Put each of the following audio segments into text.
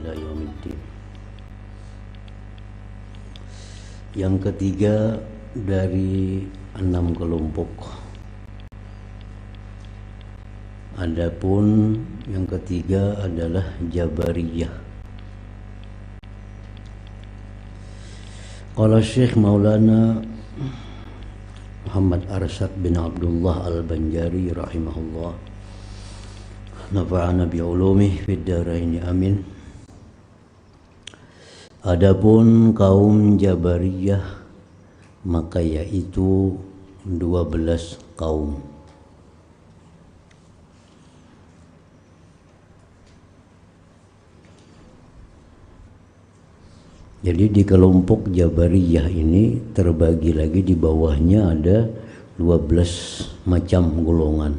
ila yaumiddin. Yang ketiga dari 6 kelompok. Adapun yang ketiga adalah Jabariyah. Qala Syekh Maulana Muhammad Arsyad bin Abdullah Al-Banjari rahimahullah, nafa'ana bi'ulumih fid dharain amin. Adapun kaum Jabariyah maka yaitu 12 kaum. Jadi di kelompok Jabariyah ini terbagi lagi, di bawahnya ada 12 macam golongan.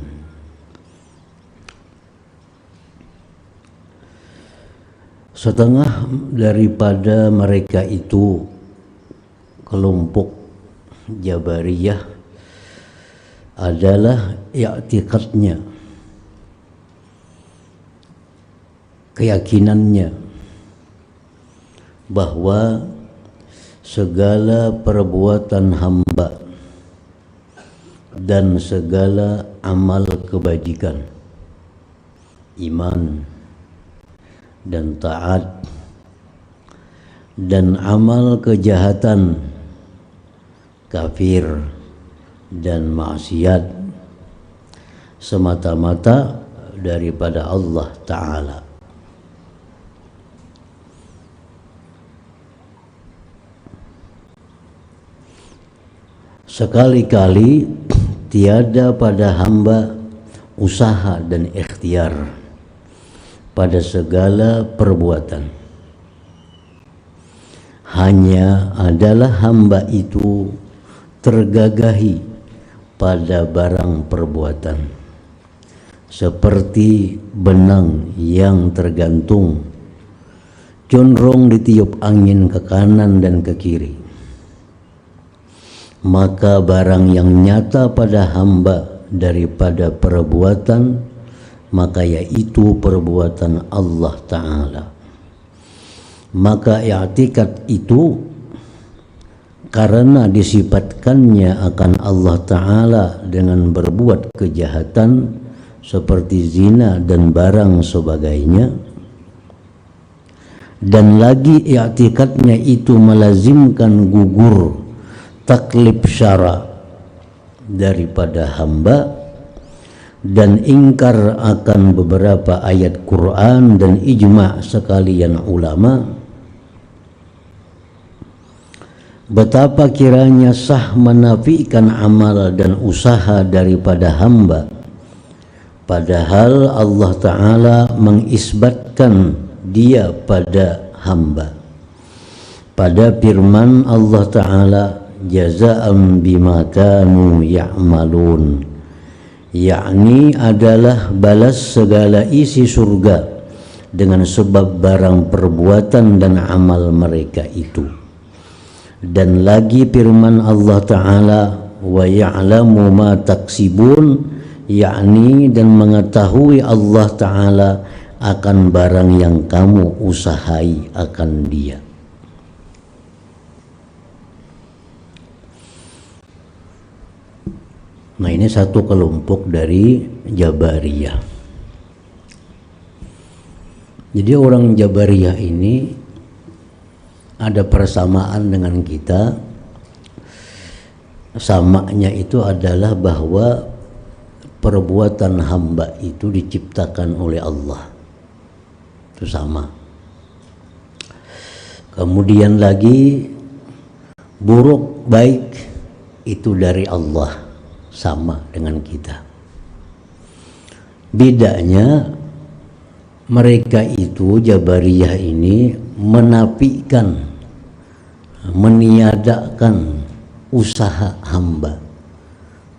Setengah daripada mereka itu kelompok Jabariyah adalah i'tiqadnya, keyakinannya bahwa segala perbuatan hamba dan segala amal kebajikan, iman dan taat dan amal kejahatan, kafir dan maksiat, semata-mata daripada Allah Ta'ala. Sekali-kali tiada pada hamba usaha dan ikhtiar pada segala perbuatan. Hanya adalah hamba itu tergagahi pada barang perbuatan, seperti benang yang tergantung condong ditiup angin ke kanan dan ke kiri. Maka barang yang nyata pada hamba daripada perbuatan, maka yaitu perbuatan Allah Ta'ala. Maka i'tikad itu karena disifatkannya akan Allah Ta'ala dengan berbuat kejahatan seperti zina dan barang sebagainya, dan lagi i'tikadnya itu melazimkan gugur taklif syara daripada hamba dan ingkar akan beberapa ayat Quran dan ijma' sekalian ulama, betapa kiranya sah menafikan amal dan usaha daripada hamba, padahal Allah Ta'ala mengisbatkan dia pada hamba pada firman Allah Ta'ala, jaza'an bima kanu ya'malun, yakni adalah balas segala isi surga dengan sebab barang perbuatan dan amal mereka itu. Dan lagi firman Allah Ta'ala, wa ya'lamu ma taksibun, yakni dan mengetahui Allah Ta'ala akan barang yang kamu usahai akan dia. Nah, ini satu kelompok dari Jabariyah. Jadi orang Jabariyah ini ada persamaan dengan kita. Samanya itu adalah bahwa perbuatan hamba itu diciptakan oleh Allah. Itu sama. Kemudian lagi buruk baik itu dari Allah, sama dengan kita. Bedanya mereka itu Jabariyah ini menafikan, meniadakan usaha hamba,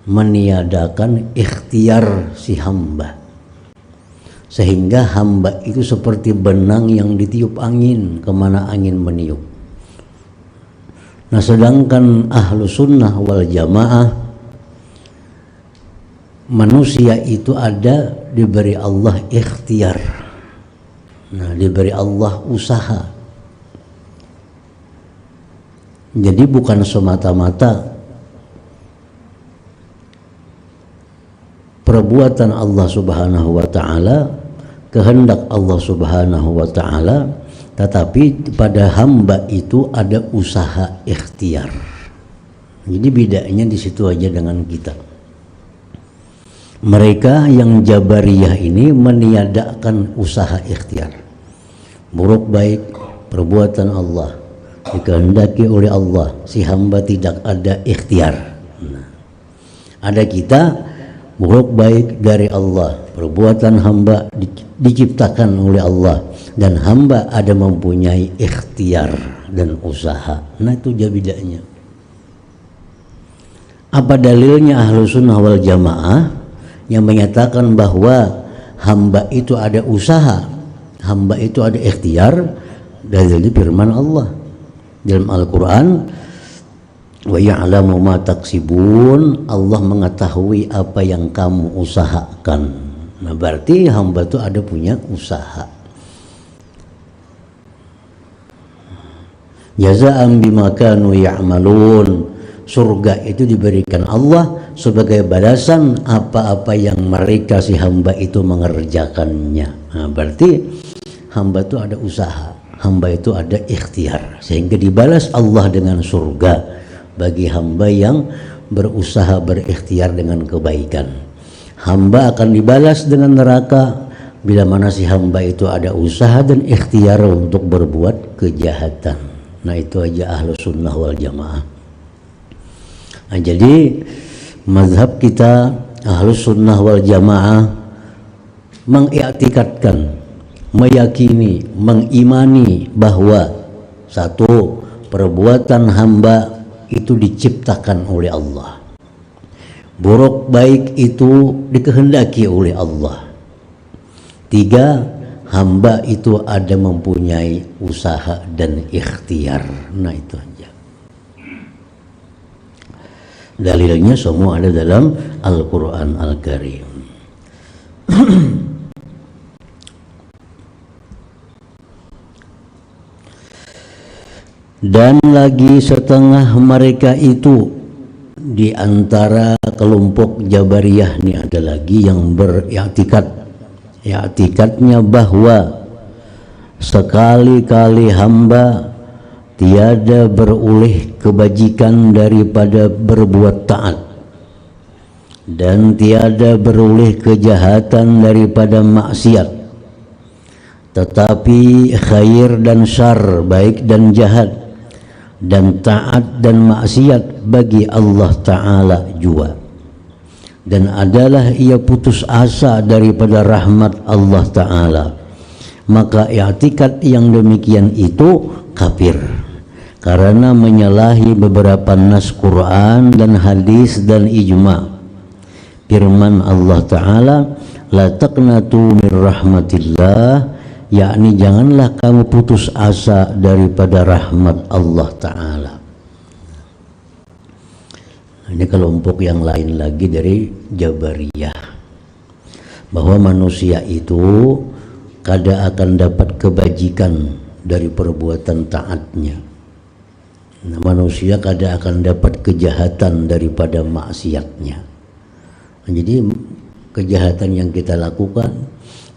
meniadakan ikhtiar si hamba, sehingga hamba itu seperti benang yang ditiup angin kemana angin meniup. Nah, sedangkan ahlu sunnah wal jamaah, manusia itu ada diberi Allah ikhtiar, Nah, diberi Allah usaha. Jadi bukan semata-mata perbuatan Allah Subhanahu wa taala, kehendak Allah Subhanahu wa taala, tetapi pada hamba itu ada usaha ikhtiar. Jadi bedanya di situ aja dengan kita. Mereka yang Jabariyah ini meniadakan usaha ikhtiar. Buruk baik perbuatan Allah, dikehendaki oleh Allah, si hamba tidak ada ikhtiar. Nah, ada kita, buruk baik dari Allah, perbuatan hamba diciptakan oleh Allah, dan hamba ada mempunyai ikhtiar dan usaha. Nah, itu bedanya. Apa dalilnya Ahlus Sunnah wal Jamaah yang menyatakan bahwa hamba itu ada usaha, hamba itu ada ikhtiar? Dari firman Allah dalam Al-Quran, wa ya'lamu ma taksibun, Allah mengetahui apa yang kamu usahakan. Nah, berarti hamba itu ada punya usaha. Jaza'an bima kanu ya'malun, surga itu diberikan Allah sebagai balasan apa-apa yang mereka si hamba itu mengerjakannya. Nah, berarti hamba itu ada usaha, hamba itu ada ikhtiar, sehingga dibalas Allah dengan surga bagi hamba yang berusaha berikhtiar dengan kebaikan. Hamba akan dibalas dengan neraka bila mana si hamba itu ada usaha dan ikhtiar untuk berbuat kejahatan. Nah, itu aja Ahlus Sunnah wal Jamaah. Nah, jadi mazhab kita Ahlus Sunnah wal Jamaah mengiktikadkan, meyakini, mengimani bahwa satu, perbuatan hamba itu diciptakan oleh Allah, buruk baik itu dikehendaki oleh Allah. Tiga, hamba itu ada mempunyai usaha dan ikhtiar. Nah, itu aja. Dalilnya semua ada dalam Al-Quran Al-Karim. Dan lagi setengah mereka itu di antara kelompok Jabariyah ini ada lagi yang beriktikadnya bahwa sekali-kali hamba tiada beroleh kebajikan daripada berbuat taat, dan tiada beroleh kejahatan daripada maksiat, tetapi khair dan syar, baik dan jahat, dan taat dan maksiat bagi Allah Ta'ala jua, dan adalah ia putus asa daripada rahmat Allah Ta'ala, maka i'tikad yang demikian itu kafir, karena menyalahi beberapa nas Quran dan hadis dan ijma. Firman Allah Ta'ala, la taqnatu min rahmatillah, yakni janganlah kamu putus asa daripada rahmat Allah Ta'ala. Ini kelompok yang lain lagi dari Jabariyah, bahwa manusia itu kada akan dapat kebajikan dari perbuatan taatnya. Nah, manusia kada akan dapat kejahatan daripada maksiatnya. Nah, jadi kejahatan yang kita lakukan,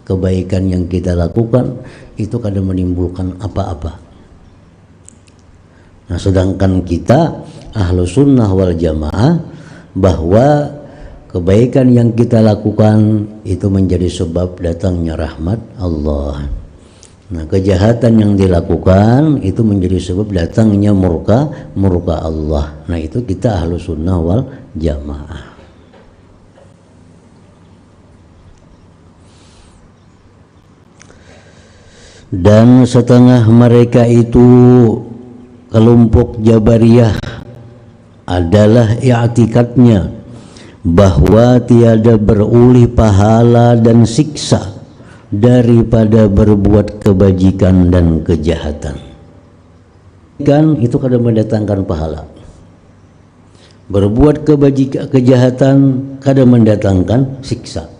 kebaikan yang kita lakukan itu kada menimbulkan apa-apa. Nah, sedangkan kita Ahlus Sunnah wal Jamaah bahwa kebaikan yang kita lakukan itu menjadi sebab datangnya rahmat Allah. Nah, kejahatan yang dilakukan itu menjadi sebab datangnya murka Allah. Nah, itu kita Ahlus Sunnah wal Jamaah. Dan setengah mereka itu kelompok Jabariyah adalah i'tikadnya bahwa tiada beroleh pahala dan siksa daripada berbuat kebajikan dan kejahatan. Kan itu kadang mendatangkan pahala. Berbuat kejahatan kadang mendatangkan siksa.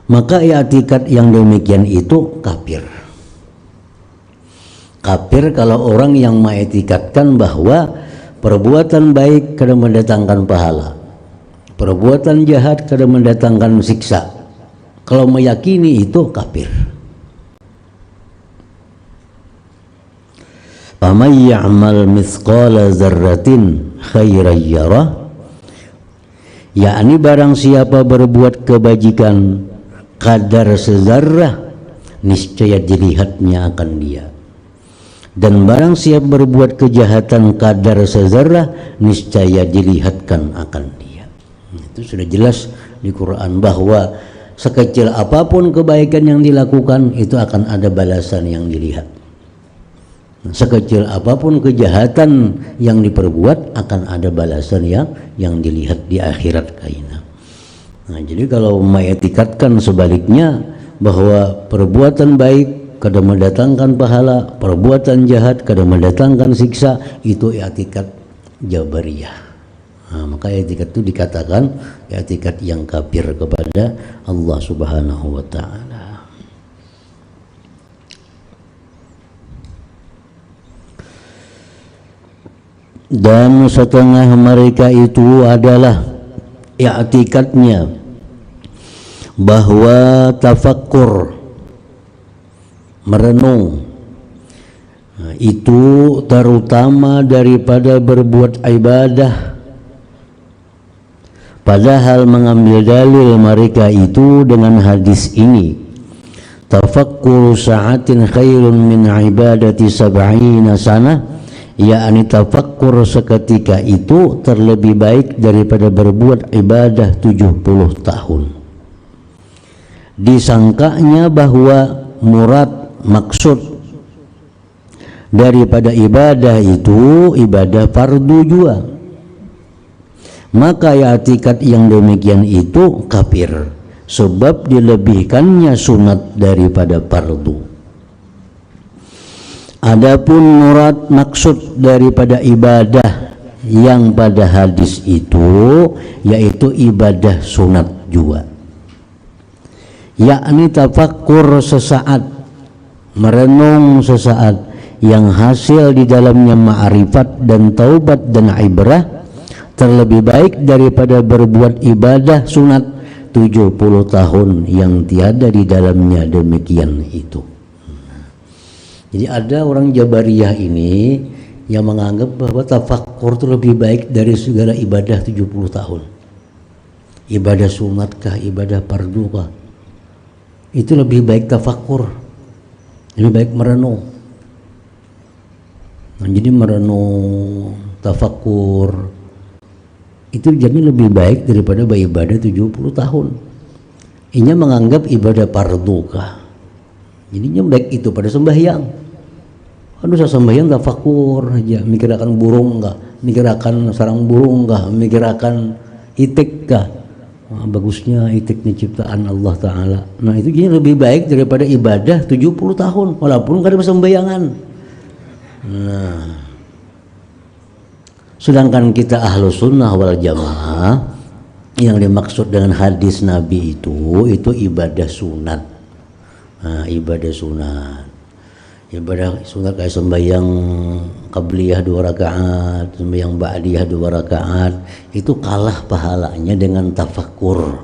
maka i'tikad yang demikian itu kafir. Kafir kalau orang yang mengiktikadkan bahwa perbuatan baik kadang mendatangkan pahala, perbuatan jahat kadang mendatangkan siksa. Kalau meyakini itu kafir. Faman ya'mal mithqala dzarratin khairan yarah, yakni barang siapa berbuat kebajikan kadar sezarrah, niscaya dilihatnya akan dia. Dan barang siapa berbuat kejahatan kadar sezarrah, niscaya dilihatkan akan dia. Itu sudah jelas di Quran bahwa sekecil apapun kebaikan yang dilakukan itu akan ada balasan yang dilihat. Sekecil apapun kejahatan yang diperbuat akan ada balasan yang dilihat di akhirat kaina. Nah, jadi kalau mengiktikadkan sebaliknya bahwa perbuatan baik kadang mendatangkan pahala, perbuatan jahat kadang mendatangkan siksa, itu i'tikad Jabariyah. Nah, maka i'tikad itu dikatakan i'tikad yang kafir kepada Allah Subhanahu wa taala. Dan setengah mereka itu adalah i'tikadnya bahwa tafakkur, merenung, itu terutama daripada berbuat ibadah. Padahal mengambil dalil mereka itu dengan hadis ini, tafakkur sa'atin khairun min ibadati sab'ina sana, yakni tafakkur seketika itu terlebih baik daripada berbuat ibadah 70 tahun. Disangkanya bahwa murad maksud daripada ibadah itu ibadah fardu juga, maka i'tikad yang demikian itu kafir, sebab dilebihkannya sunat daripada fardu. Adapun murad maksud daripada ibadah yang pada hadis itu yaitu ibadah sunat juga, yakni tafakkur sesaat, merenung sesaat yang hasil di dalamnya ma'rifat dan taubat dan ibrah, terlebih baik daripada berbuat ibadah sunat 70 tahun yang tiada di dalamnya demikian itu. Jadi ada orang Jabariyah ini yang menganggap bahwa tafakkur itu lebih baik dari segala ibadah 70 tahun. Ibadah sunatkah, ibadah fardukah, itu lebih baik tafakkur, lebih baik merenung. Nah, jadi merenung, tafakkur itu jadi lebih baik daripada ibadah 70 tahun. Ini menganggap ibadah fardukah, jadinya baik itu pada sembahyang. Aduh, saya sembahyang tafakur aja, mikir akan burung enggak, mikir akan sarang burung enggak, mikir akan itik enggak. Nah, bagusnya itik ini ciptaan Allah Ta'ala. Nah, itu jadi lebih baik daripada ibadah 70 tahun walaupun enggak ada sembayangan. Nah, sedangkan kita ahlu sunnah wal jamaah, yang dimaksud dengan hadis Nabi itu ibadah sunat. Nah, ibadah sunat, ibadah sunat kayak sembahyang qabliyah 2 rakaat, sembahyang ba'diyah 2 rakaat, itu kalah pahalanya dengan tafakkur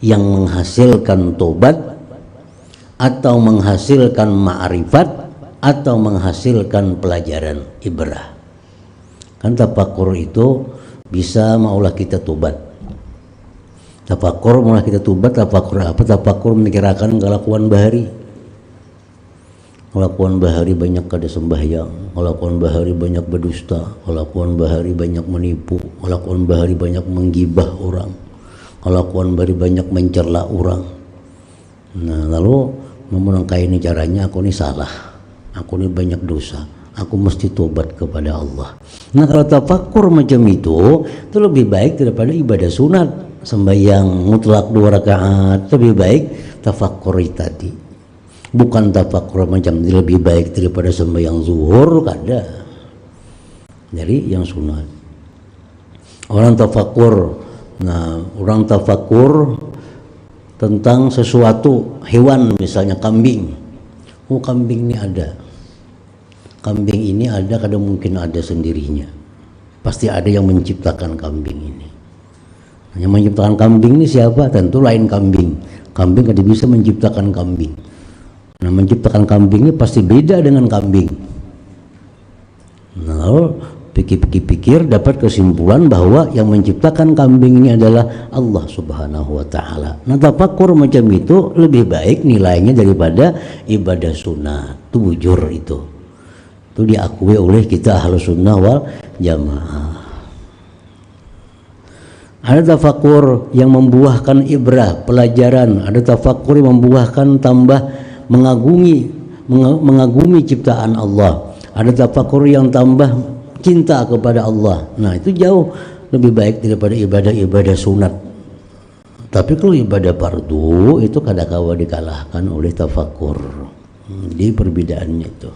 yang menghasilkan tobat atau menghasilkan ma'rifat atau menghasilkan pelajaran ibrah. Kan tafakkur itu bisa maulah kita tobat. Tafakkur maulah kita tobat. Tafakkur apa? Tafakkur memikirkan kelakuan bahari. Kelakuan bahari banyak kada sembahyang, kelakuan bahari banyak berdusta, kelakuan bahari banyak menipu, kelakuan bahari banyak menggibah orang, kelakuan bahari banyak mencela orang. Nah, lalu memenangkai ini caranya, aku ini salah, aku ini banyak dosa, aku mesti tobat kepada Allah. Nah, kalau tafakkur macam itu lebih baik daripada ibadah sunat, sembahyang mutlak 2 rakaat, lebih baik tafakkur tadi. Bukan tafakkur macam lebih baik daripada sembahyang zuhur, kada. Jadi yang sunat. Orang tafakkur, nah orang tafakkur tentang sesuatu hewan, misalnya kambing. Oh, kambing ini ada. Kambing ini ada, kadang mungkin ada sendirinya. Pasti ada yang menciptakan kambing ini. Yang menciptakan kambing ini siapa? Tentu lain kambing. Kambing tidak bisa menciptakan kambing. Nah, menciptakan kambing ini pasti beda dengan kambing. Nah, lalu pikir-pikir dapat kesimpulan bahwa yang menciptakan kambing ini adalah Allah Subhanahu wa Ta'ala. Nah, tafakur macam itu lebih baik nilainya daripada ibadah sunnah. Itu bujur itu. Itu diakui oleh kita Ahlus Sunnah wal Jamaah. Ada tafakur yang membuahkan ibrah, pelajaran. Ada tafakur yang membuahkan tambah mengagumi ciptaan Allah. Ada tafakur yang tambah cinta kepada Allah. Nah, itu jauh lebih baik daripada ibadah-ibadah sunat. Tapi kalau ibadah fardu itu kadang-kala dikalahkan oleh tafakur. Di perbedaannya itu.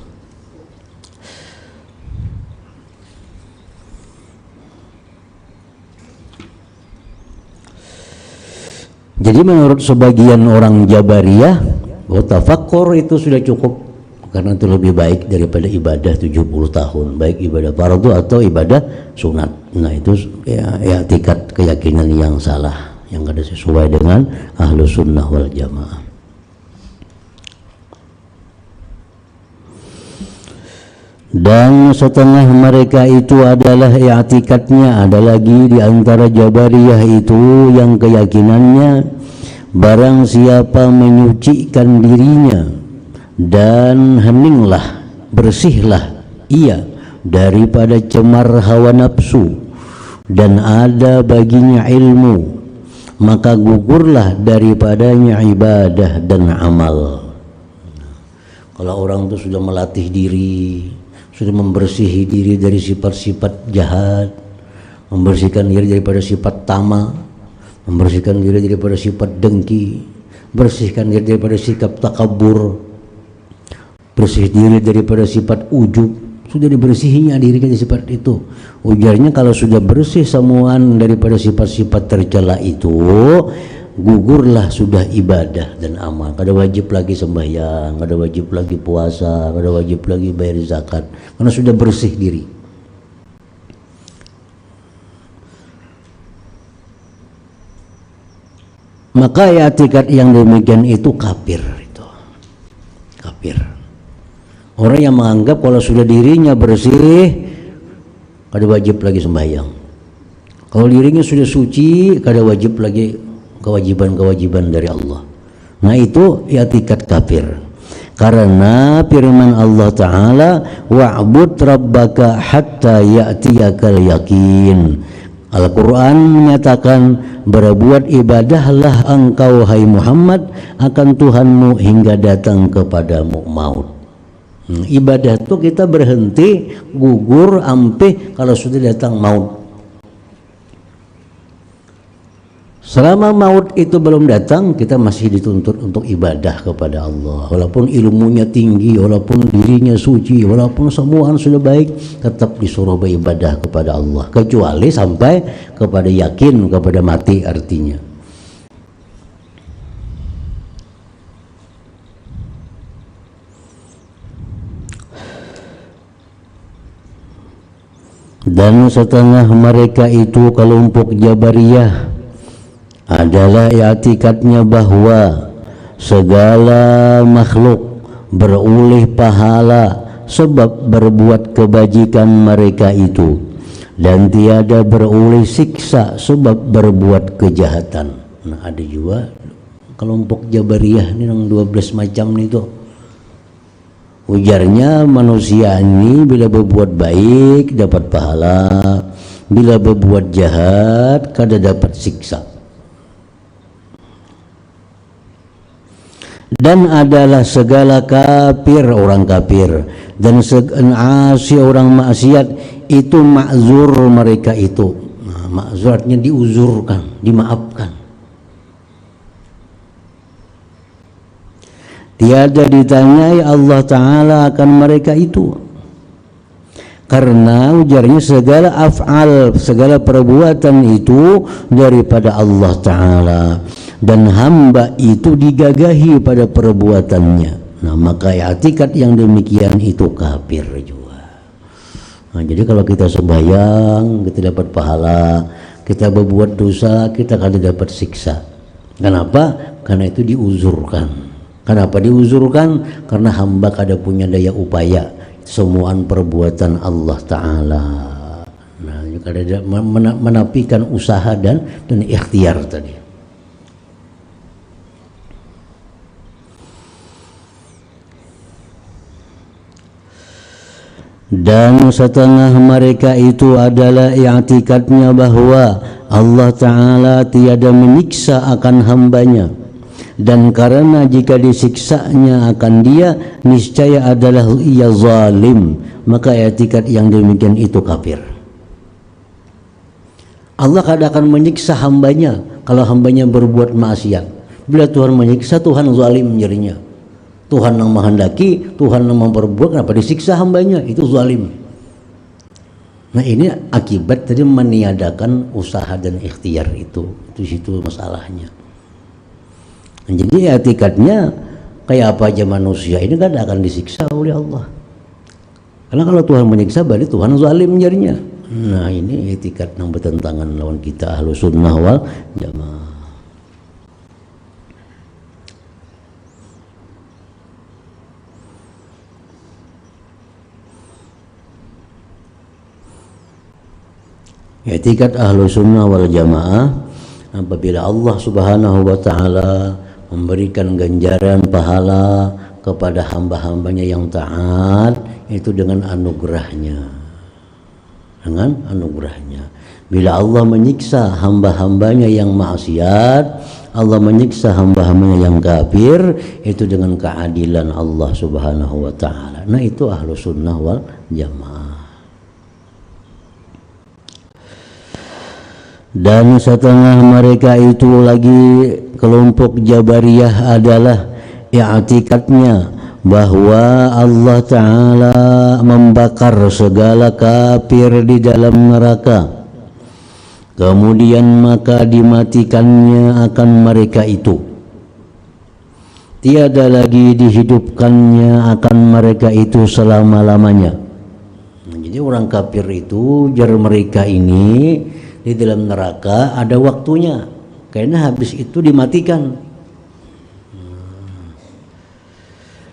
Jadi menurut sebagian orang Jabariyah, bahwa tafakur itu sudah cukup karena itu lebih baik daripada ibadah 70 tahun, baik ibadah fardu atau ibadah sunat. Nah, itu ya tingkat keyakinan yang salah, yang kada sesuai dengan Ahlus Sunnah wal Jamaah. Dan setengah mereka itu adalah i'tikadnya, ada lagi di antara Jabariyah itu yang keyakinannya barang siapa menyucikan dirinya dan heninglah, bersihlah ia daripada cemar hawa nafsu dan ada baginya ilmu, maka gugurlah daripadanya ibadah dan amal. Kalau orang itu sudah melatih diri, sudah membersihi diri dari sifat-sifat jahat, membersihkan diri daripada sifat tamak, membersihkan diri daripada sifat dengki, bersihkan diri daripada sikap takabur, bersih diri daripada sifat ujub, sudah dibersihinya dirinya dari sifat itu. Ujarnya kalau sudah bersih semuaan daripada sifat-sifat tercela itu, gugurlah sudah ibadah dan amal. Kada wajib lagi sembahyang, kada wajib lagi puasa, kada wajib lagi bayar zakat, karena sudah bersih diri. Maka i'tikad yang demikian itu kafir, itu kafir. Orang yang menganggap kalau sudah dirinya bersih, kada wajib lagi sembahyang. Kalau dirinya sudah suci, kada wajib lagi kewajiban-kewajiban dari Allah. Nah, itu i'tikad kafir. Karena firman Allah Ta'ala, wa'bud rabbaka hatta ya'tiyakal yakin. Al-Quran menyatakan, berbuat ibadahlah engkau hai Muhammad akan Tuhanmu hingga datang kepadamu maut. Ibadah itu kita berhenti, gugur, ampe kalau sudah datang maut. Selama maut itu belum datang, kita masih dituntut untuk ibadah kepada Allah. Walaupun ilmunya tinggi, walaupun dirinya suci, walaupun semuaan sudah baik, tetap disuruh beribadah kepada Allah. Kecuali sampai kepada yakin, kepada mati artinya. Dan setengah mereka itu kelompok Jabariyah adalah i'tikadnya bahwa segala makhluk beroleh pahala sebab berbuat kebajikan mereka itu, dan tiada beroleh siksa sebab berbuat kejahatan. Nah, ada juga kelompok Jabariyah ini yang 12 macam itu. Ujarnya manusia ini bila berbuat baik dapat pahala, bila berbuat jahat kada dapat siksa. Dan adalah segala kafir orang kafir dan asi orang maksiat itu ma'zur mereka itu. Nah, ma'zur artinya diuzurkan, dimaafkan. Tiada ditanyai Allah Ta'ala akan mereka itu, karena ujarnya segala af'al, segala perbuatan itu daripada Allah Ta'ala. dan hamba itu digagahi pada perbuatannya. Nah, maka i'tikad yang demikian itu kafir juga. Nah, jadi kalau kita sembahyang kita dapat pahala, kita berbuat dosa kita akan dapat siksa. Kenapa? Karena itu diuzurkan. Kenapa diuzurkan? Karena hamba kada punya daya upaya, semuaan perbuatan Allah Ta'ala. Nah, kada menafikan usaha dan ikhtiar tadi. Dan setengah mereka itu adalah i'tikadnya bahwa Allah Ta'ala tiada menyiksa akan hambanya, dan karena jika disiksanya akan dia niscaya adalah ia zalim, maka i'tikad yang demikian itu kafir. Allah kadang akan menyiksa hambanya kalau hambanya berbuat maksiat. Bila Tuhan menyiksa, Tuhan zalim jadinya. Tuhan yang menghendaki, Tuhan yang memperbuat, kenapa disiksa hambanya? Itu zalim. Nah, ini akibat tadi meniadakan usaha dan ikhtiar itu situ masalahnya. Nah, jadi i'tikadnya kayak apa aja manusia ini kan akan disiksa oleh Allah. Karena kalau Tuhan menyiksa berarti Tuhan zalim jadinya. Nah, ini i'tikad yang bertentangan lawan kita Ahlus Sunnah wal Jamaah. I'tikad Ahlus Sunnah wal Jamaah, apabila Allah Subhanahu wa Ta'ala memberikan ganjaran pahala kepada hamba-hambanya yang taat, itu dengan anugerahnya. Dengan anugerahnya. Bila Allah menyiksa hamba-hambanya yang maksiat, Allah menyiksa hamba-hambanya yang kafir, itu dengan keadilan Allah Subhanahu wa Ta'ala. Nah, itu Ahlus Sunnah wal Jamaah. Dan setengah mereka itu lagi kelompok Jabariyah adalah i'tikadnya bahwa Allah Ta'ala membakar segala kafir di dalam neraka, kemudian maka dimatikannya akan mereka itu, tiada lagi dihidupkannya akan mereka itu selama-lamanya. Jadi orang kafir itu jar mereka ini di dalam neraka ada waktunya, karena habis itu dimatikan.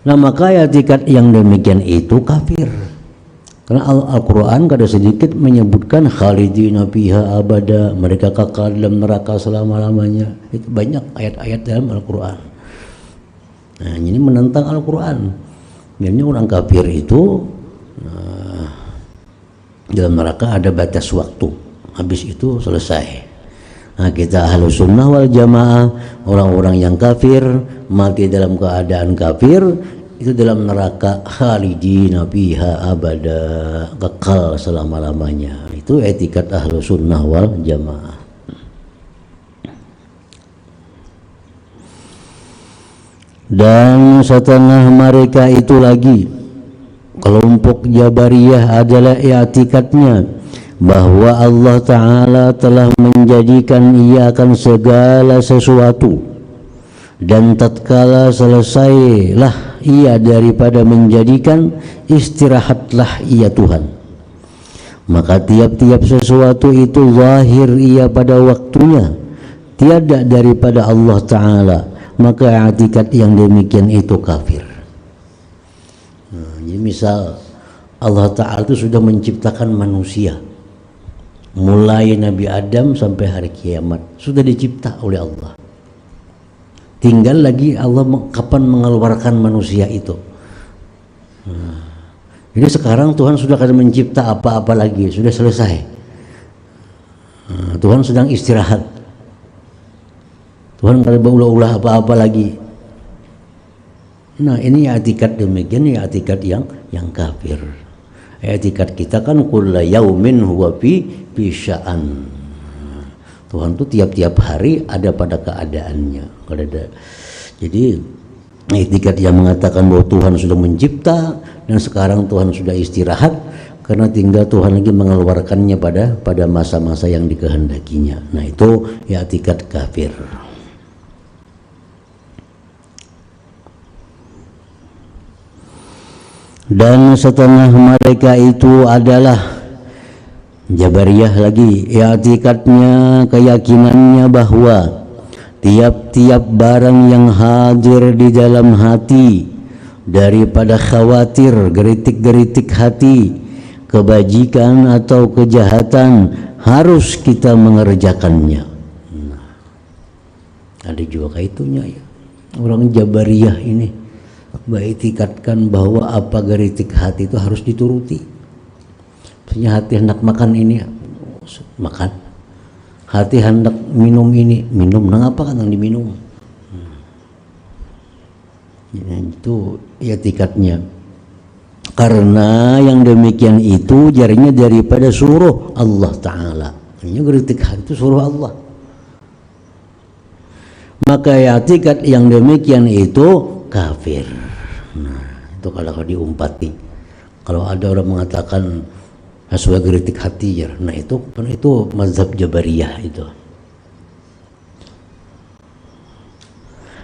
Nah, maka i'tikad yang demikian itu kafir. Karena Al-Quran kada sedikit menyebutkan khalidina fiha abada, mereka kekal dalam neraka selama-lamanya. Itu banyak ayat-ayat dalam Al-Quran. Nah, ini menentang Al-Quran. Biasanya orang kafir itu dalam neraka ada batas waktu, habis itu selesai. Nah, kita Ahlus Sunnah wal Jamaah, orang-orang yang kafir mati dalam keadaan kafir, itu dalam neraka khalidina fiha abada, kekal selama-lamanya. Itu i'tikad Ahlus Sunnah wal Jamaah. Dan setengah mereka itu lagi kelompok Jabariyah adalah i'tikadnya bahwa Allah Ta'ala telah menjadikan ia akan segala sesuatu, dan tatkala selesailah ia daripada menjadikan, istirahatlah ia Tuhan. Maka tiap-tiap sesuatu itu zahir ia pada waktunya, tiada daripada Allah Ta'ala, maka i'tikad yang demikian itu kafir. Nah, jadi misal Allah Ta'ala itu sudah menciptakan manusia, mulai Nabi Adam sampai hari kiamat sudah dicipta oleh Allah. Tinggal lagi Allah kapan mengeluarkan manusia itu. Jadi sekarang Tuhan sudah kada mencipta apa-apa lagi, sudah selesai. Tuhan sedang istirahat. Tuhan kada berulah-ulah apa-apa lagi. Nah, ini i'tikad demikian, i'tikad yang kafir. I'tikad kita kan kulla yaumin huwa fi sya'an. Tuhan itu tiap-tiap hari ada pada keadaannya. Jadi i'tikad yang mengatakan bahwa Tuhan sudah mencipta dan sekarang Tuhan sudah istirahat, karena tinggal Tuhan lagi mengeluarkannya pada masa-masa yang dikehendakinya. Nah, itu i'tikad kafir. Dan setengah mereka itu adalah Jabariyah lagi, i'tikadnya, keyakinannya bahwa tiap-tiap barang yang hadir di dalam hati daripada khawatir, geritik-geritik hati, kebajikan atau kejahatan, harus kita mengerjakannya. Nah, ada juga kaitunya ya. Orang Jabariyah ini mengiktikadkan bahwa apa geritik hati itu harus dituruti. Maksudnya hati hendak makan ini, makan. Hati hendak minum ini, minum. Nah apa kan yang diminum? Itu i'tikadnya. Karena yang demikian itu jarinya daripada suruh Allah Ta'ala. Ini geritik hati itu suruh Allah. Maka i'tikad yang demikian itu kafir. Nah itu kalau diumpati. Kalau ada orang mengatakan sesuai geritik hati ya, nah itu mazhab Jabariyah itu.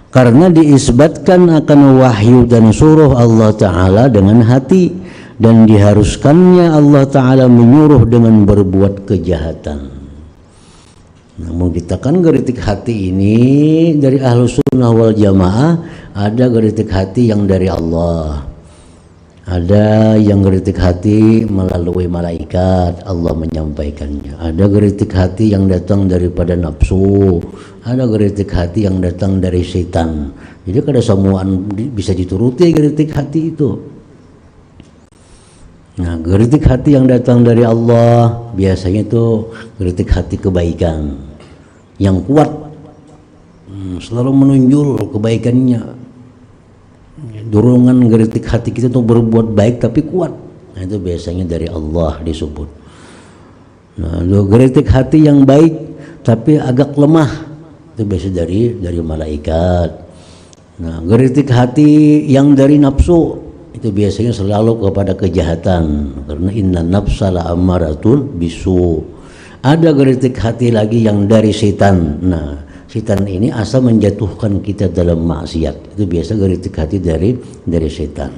Karena diisbatkan akan wahyu dan suruh Allah Ta'ala dengan hati, dan diharuskannya Allah Ta'ala menyuruh dengan berbuat kejahatan. Namun kita kan geritik hati ini dari Ahlus Sunnah wal Jamaah, ada geritik hati yang dari Allah, ada yang geritik hati melalui malaikat, Allah menyampaikannya. Ada geritik hati yang datang daripada nafsu, ada geritik hati yang datang dari setan. Jadi kada semuaan bisa dituruti geritik hati itu. Nah, geritik hati yang datang dari Allah biasanya itu geritik hati kebaikan yang kuat, selalu menunjul kebaikannya. Dorongan geritik hati kita untuk berbuat baik tapi kuat. Nah, itu biasanya dari Allah disebut. Nah, geritik hati yang baik tapi agak lemah, itu biasa dari malaikat. Nah, geritik hati yang dari nafsu itu biasanya selalu kepada kejahatan, karena inna nafsa la ammaratun bisu. Ada geritik hati lagi yang dari setan. Nah, setan ini asal menjatuhkan kita dalam maksiat. Itu biasa geritik hati dari setan.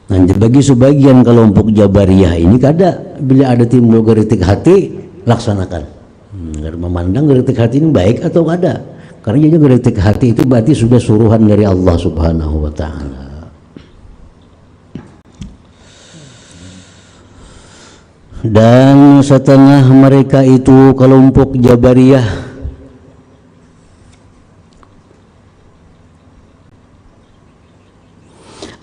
Nah, bagi sebagian kelompok Jabariyah ini kada, bila ada timbul geritik hati laksanakan. Memandang geritik hati ini baik atau kada. Karena geritik hati itu berarti sudah suruhan dari Allah Subhanahu wa Ta'ala. Dan setengah mereka itu kelompok Jabariyah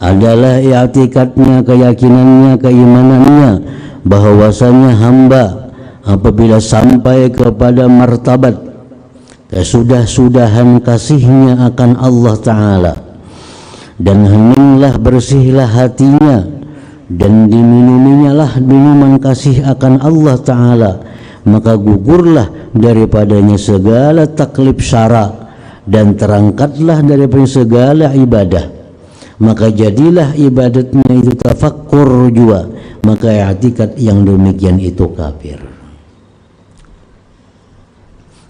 adalah i'tikadnya, keyakinannya, keimanannya bahwasanya hamba apabila sampai kepada martabat kesudah-sudahan kasihnya akan Allah Ta'ala, dan heninglah bersihlah hatinya dan diminuminya lah minuman kasih akan Allah Ta'ala, maka gugurlah daripadanya segala taklif syara dan terangkatlah daripada segala ibadah, maka jadilah ibadatnya itu tafakkur jua, maka i'tikad yang demikian itu kafir.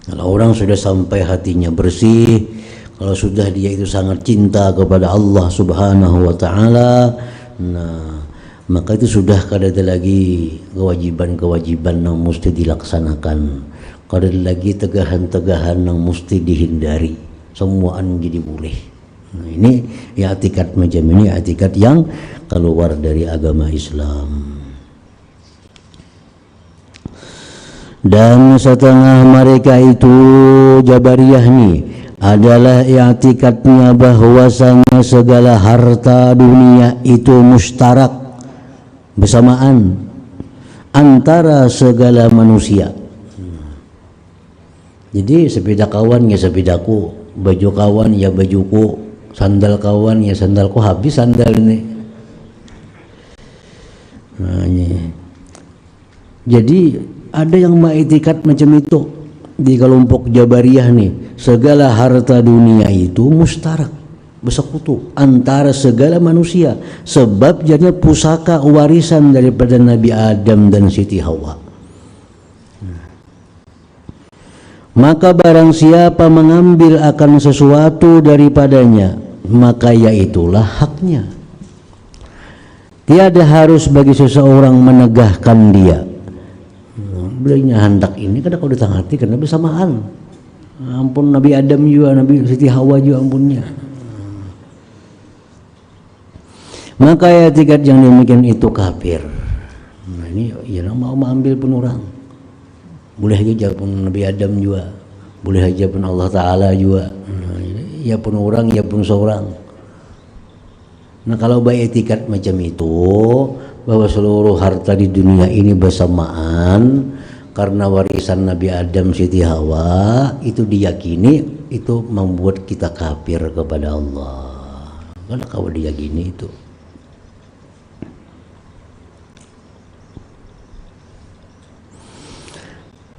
Kalau orang sudah sampai hatinya bersih, kalau sudah dia itu sangat cinta kepada Allah Subhanahu wa Ta'ala, nah maka itu sudah kada ada lagi kewajiban-kewajiban yang mesti dilaksanakan, kada ada lagi tegahan-tegahan yang mesti dihindari, semuaan jadi boleh. Nah, ini i'tikad macam ini, i'tikad yang keluar dari agama Islam. Dan setengah mereka itu Jabariyah nih adalah i'tikadnya bahwasanya segala harta dunia itu mustarak, bersamaan antara segala manusia. Jadi sepeda kawan ya sepedaku, baju kawan ya bajuku, sandal kawan ya sandalku, habis sandal ini. Nah, ini. Jadi ada yang mengiktikad macam itu di kelompok Jabariyah nih, segala harta dunia itu mustarak, bersekutu antara segala manusia, sebab jadinya pusaka warisan daripada Nabi Adam dan Siti Hawa. Maka barang siapa mengambil akan sesuatu daripadanya, maka yaitulah haknya. Tiada harus bagi seseorang menegahkan dia. Belinya hendak ini kadang kau datang hati karena bersamaan. Ampun Nabi Adam juga, Nabi Siti Hawa juga ampunnya. Maka ya etikat yang demikian itu kafir. Nah ini yang mau mengambil pun orang. Boleh aja pun Nabi Adam juga, boleh aja pun Allah Ta'ala juga. Nah, ya pun orang, ya pun seorang. Nah kalau baik etikat macam itu, bahwa seluruh harta di dunia ini bersamaan karena warisan Nabi Adam Siti Hawa, itu diyakini, itu membuat kita kafir kepada Allah. Kalau kau diyakini itu.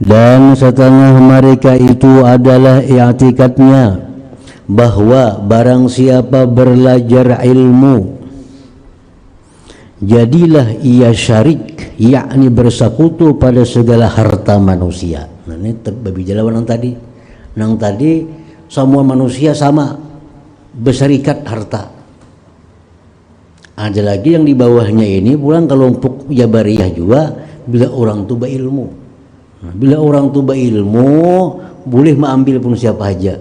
Dan setengah mereka itu adalah i'tikadnya bahwa barang siapa belajar ilmu, jadilah ia syarik, yakni bersekutu pada segala harta manusia. Nah ini babi jalawan yang tadi semua manusia sama berserikat harta. Ada lagi yang di bawahnya ini pulang kelompok Jabariyah juga, bila orang itu berilmu. Nah, bila orang itu berilmu, boleh mengambil pun siapa aja.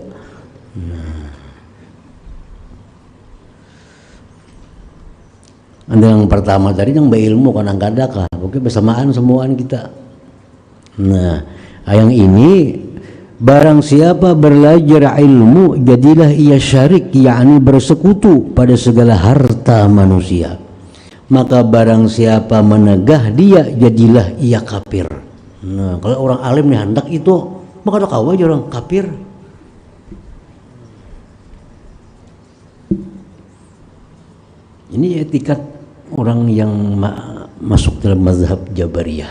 Ada yang pertama tadi yang berilmu kadang-kadang oke bersamaan semuaan kita. Nah, yang ini barang siapa belajar ilmu, jadilah ia syarik, yakni bersekutu pada segala harta manusia. Maka barang siapa menegah dia, jadilah ia kafir. Nah, kalau orang alim nih hendak itu, maka kau aja orang kafir. Ini etikat orang yang masuk dalam mazhab Jabariyah.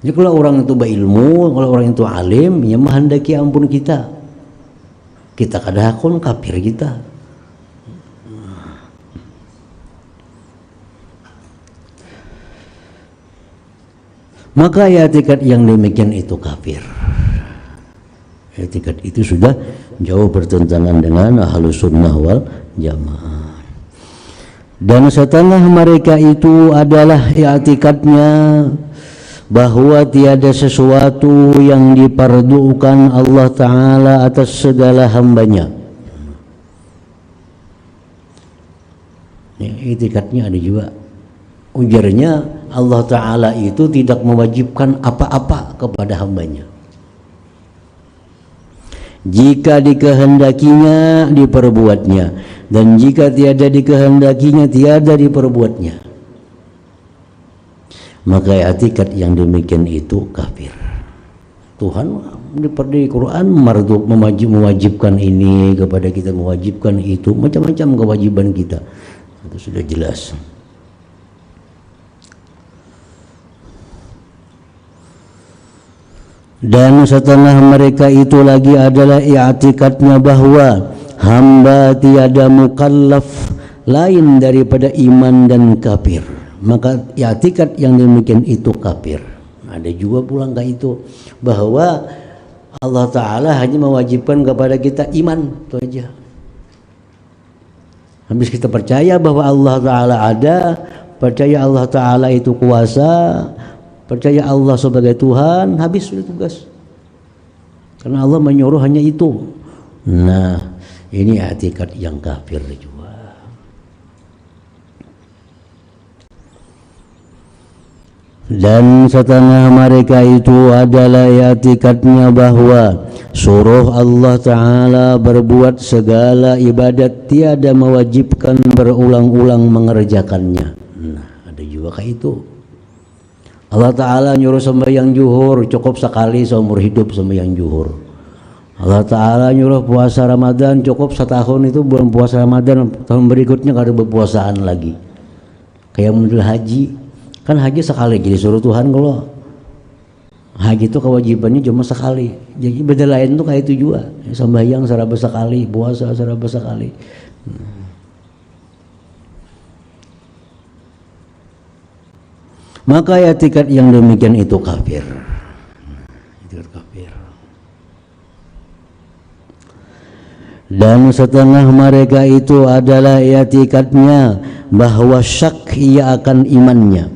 Jadi kalau orang itu berilmu, kalau orang itu alim, ya menghendaki ampun kita. Kita kadahakun kafir kita. Maka ya etikat yang demikian itu kafir. Etikat itu sudah jauh bertentangan dengan Ahlus Sunnah wal Jamaah. Dan setengah mereka itu adalah i'tikadnya bahwa tiada sesuatu yang dipardukan Allah Ta'ala atas segala hambanya. I'tikadnya ada juga. Ujarnya Allah Ta'ala itu tidak mewajibkan apa-apa kepada hambanya. Jika dikehendakinya diperbuatnya, dan jika tiada dikehendakinya tiada diperbuatnya. Maka i'tikad yang demikian itu kafir. Tuhan di Quran mewajibkan ini kepada kita, mewajibkan itu, macam-macam kewajiban kita. Itu sudah jelas. Dan setengah mereka itu lagi adalah i'tikadnya bahwa hamba tiada mukallaf lain daripada iman dan kafir. Maka i'tikad yang demikian itu kafir. Ada juga pulang kayak itu, bahwa Allah Ta'ala hanya mewajibkan kepada kita iman, itu aja. Habis kita percaya bahwa Allah Ta'ala ada, percaya Allah Ta'ala itu kuasa, percaya Allah sebagai Tuhan, habis sudah tugas. Karena Allah menyuruh hanya itu. Nah, ini i'tikad yang kafir juga. Dan setengah mereka itu adalah i'tikadnya bahwa suruh Allah Ta'ala berbuat segala ibadat tiada mewajibkan berulang-ulang mengerjakannya. Nah, ada juga kayak itu. Allah Ta'ala nyuruh sembahyang zuhur cukup sekali seumur hidup sembahyang zuhur. Allah Ta'ala nyuruh puasa Ramadan cukup setahun, itu bulan puasa Ramadan, tahun berikutnya kada berpuasaan lagi. Kayak model haji, kan haji sekali jadi suruh Tuhan. Kalau haji itu kewajibannya cuma sekali, jadi beda lain tuh kayak itu juga, sembahyang seraba sekali, puasa seraba sekali. Maka i'tikad yang demikian itu kafir. I'tikad kafir. Dan setengah mereka itu adalah i'tikadnya bahwa syak ia akan imannya.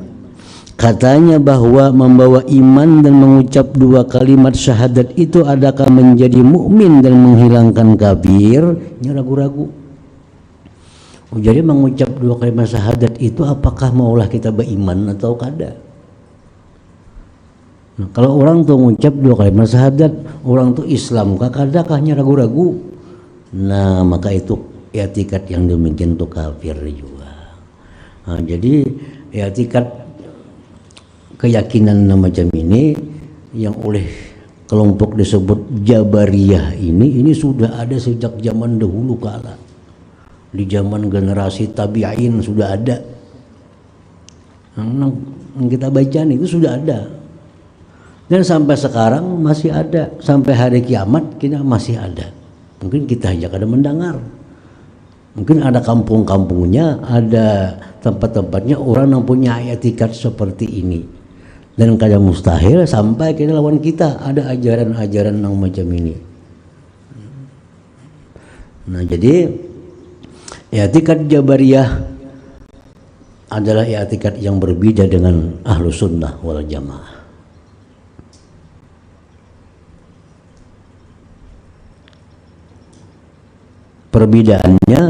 Katanya bahwa membawa iman dan mengucap dua kalimat syahadat itu adakah menjadi mukmin dan menghilangkan kafir? Ini ragu-ragu. Jadi mengucap dua kalimat syahadat itu apakah maulah kita beriman atau kada? Nah, kalau orang tuh mengucap dua kalimat syahadat, orang tuh Islam kadakahnya ragu-ragu. Nah, maka itu i'tikad yang demikian tuh kafir juga. Nah, jadi i'tikad keyakinan macam ini yang oleh kelompok disebut Jabariyah ini sudah ada sejak zaman dahulu kala. Di zaman generasi tabi'in sudah ada. Yang kita baca itu sudah ada. Dan sampai sekarang masih ada, sampai hari kiamat kita masih ada. Mungkin kita aja kada mendengar. Mungkin ada kampung-kampungnya, ada tempat-tempatnya orang yang punya i'tikad seperti ini. Dan kadang mustahil sampai ke lawan kita ada ajaran-ajaran yang macam ini. Nah, jadi i'tikad Jabariyah adalah i'tikad yang berbeda dengan Ahlus Sunnah wal Jamaah. Perbedaannya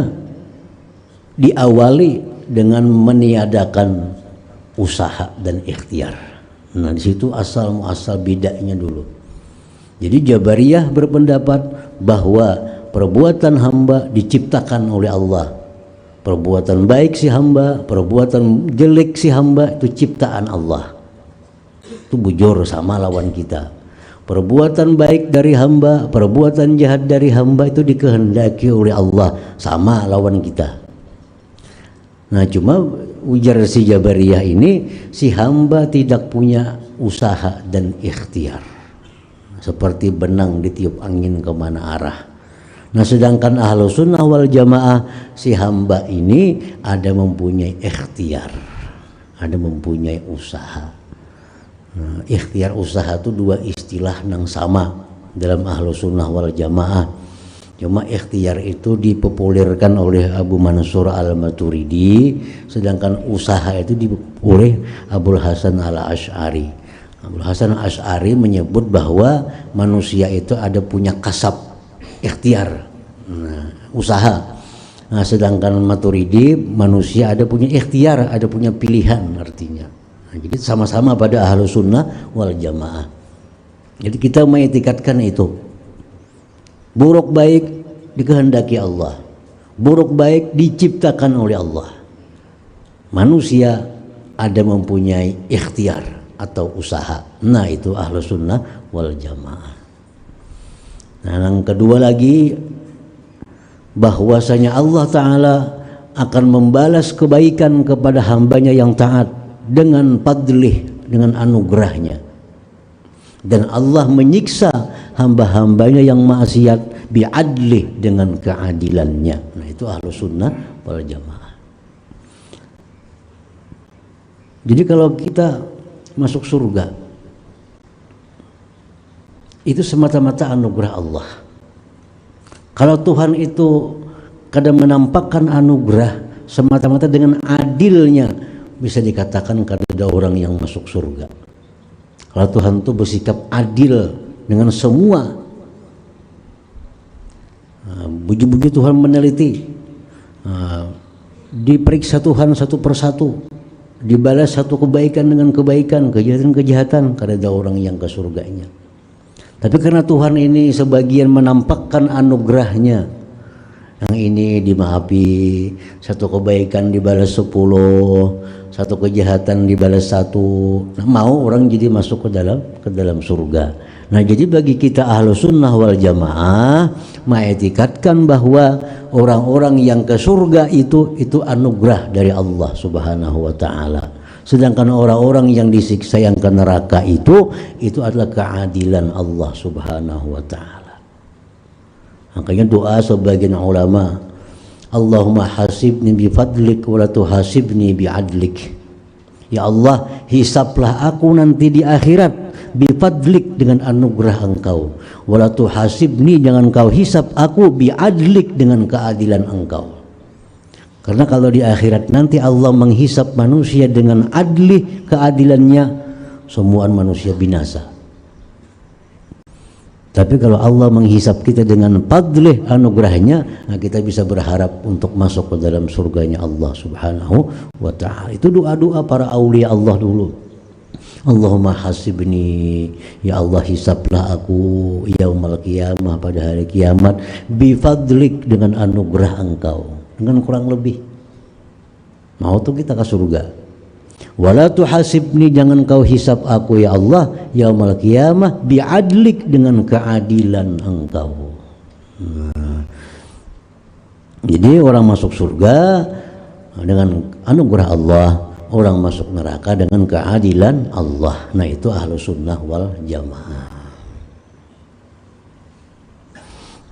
diawali dengan meniadakan usaha dan ikhtiar. Nah, di situ asal muasal bedanya dulu. Jadi Jabariyah berpendapat bahwa perbuatan hamba diciptakan oleh Allah. Perbuatan baik si hamba, perbuatan jelek si hamba itu ciptaan Allah. Itu bujur sama lawan kita. Perbuatan baik dari hamba, perbuatan jahat dari hamba itu dikehendaki oleh Allah, sama lawan kita. Nah, cuma ujar si Jabariyah ini, si hamba tidak punya usaha dan ikhtiar, seperti benang ditiup angin kemana arah. Nah, sedangkan Ahlus Sunnah wal Jamaah, si hamba ini ada mempunyai ikhtiar, ada mempunyai usaha. Nah, ikhtiar usaha itu dua istilah yang sama dalam Ahlus Sunnah wal Jamaah. Cuma ikhtiar itu dipopulerkan oleh Abu Mansur al-Maturidi, sedangkan usaha itu oleh Abul Hasan al-Asy'ari. Abul Hasan al-Asy'ari menyebut bahwa manusia itu ada punya kasab ikhtiar, usaha. Nah, sedangkan Maturidi manusia ada punya ikhtiar, ada punya pilihan artinya. Jadi sama-sama pada Ahlus Sunnah wal Jamaah. Jadi kita mengitikadkan itu. Buruk baik dikehendaki Allah. Buruk baik diciptakan oleh Allah. Manusia ada mempunyai ikhtiar atau usaha. Nah, itu Ahlus Sunnah wal Jamaah. Nah, yang kedua lagi, bahwasanya Allah Ta'ala akan membalas kebaikan kepada hambanya yang taat dengan fadlih, dengan anugerahnya. Dan Allah menyiksa hamba-hambanya yang maksiat bi'adlih, dengan keadilannya. Nah, itu Ahlus Sunnah wal Jamaah. Jadi kalau kita masuk surga, itu semata-mata anugerah Allah. Kalau Tuhan itu kadang menampakkan anugerah semata-mata dengan adilnya, bisa dikatakan ada orang yang masuk surga. Kalau Tuhan itu bersikap adil dengan semua, buju-buju Tuhan meneliti, diperiksa Tuhan satu persatu, dibalas satu kebaikan dengan kebaikan, kejahatan-kejahatan, ada orang yang ke surganya. Tapi karena Tuhan ini sebagian menampakkan anugerahnya, yang ini dimaafi, satu kebaikan dibalas 10, satu kejahatan dibalas 1. Nah, mau orang jadi masuk ke dalam surga. Nah, jadi bagi kita Ahlus Sunnah wal Jamaah mengitikadkan bahwa orang-orang yang ke surga itu anugerah dari Allah Subhanahu wa taala. Sedangkan orang-orang yang disiksa yang ke neraka itu adalah keadilan Allah Subhanahu wa taala. Makanya doa sebagian ulama, Allahumma hasibni bi fadlik wa la tuhasibni bi adlik. Ya Allah, hisaplah aku nanti di akhirat bifadlik dengan anugerah engkau, wala tuhasibni jangan kau hisab aku biadlik dengan keadilan engkau. Karena kalau di akhirat nanti Allah menghisab manusia dengan adli keadilannya, semua manusia binasa. Tapi kalau Allah menghisab kita dengan fadlih anugerahnya, nah kita bisa berharap untuk masuk ke dalam surganya Allah subhanahu wa ta'ala. Itu doa-doa para aulia Allah dulu. Allahumma hasibni, ya Allah hisablah aku yaumal qiyamah, pada hari kiamat, bifadlik dengan anugerah engkau, dengan kurang lebih. Mau tuh kita ke surga. Wala tuhasibni jangan kau hisab aku ya Allah yaumal qiyamah biadlik dengan keadilan engkau. Jadi orang masuk surga dengan anugerah Allah, orang masuk neraka dengan keadilan Allah. Nah itu ahlu sunnah wal jamaah.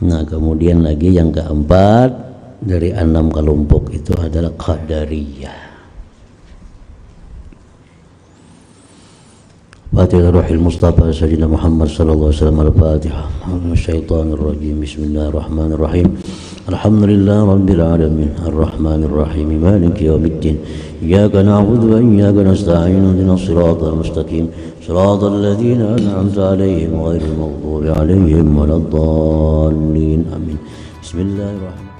Nah kemudian lagi yang keempat dari 6 kelompok itu adalah qadariyah. Fatihah Ruhil Mustafa Sayyidina Muhammad sallallahu alaihi wasallam. Al-Fatihah. Minasyaitonir rajim. Bismillahirrahmanirrahim. Alhamdulillah rabbil alamin. Arrahmanir rahim. Maliki yaumiddin. Iyyaka na'budu wa iyyaka nasta'in. Ihdinas siratal mustaqim. Siratal ladzina an'amta 'alaihim ghairil maghdubi 'alaihim waladdallin. Amin. Bismillahirrahmanirrahim.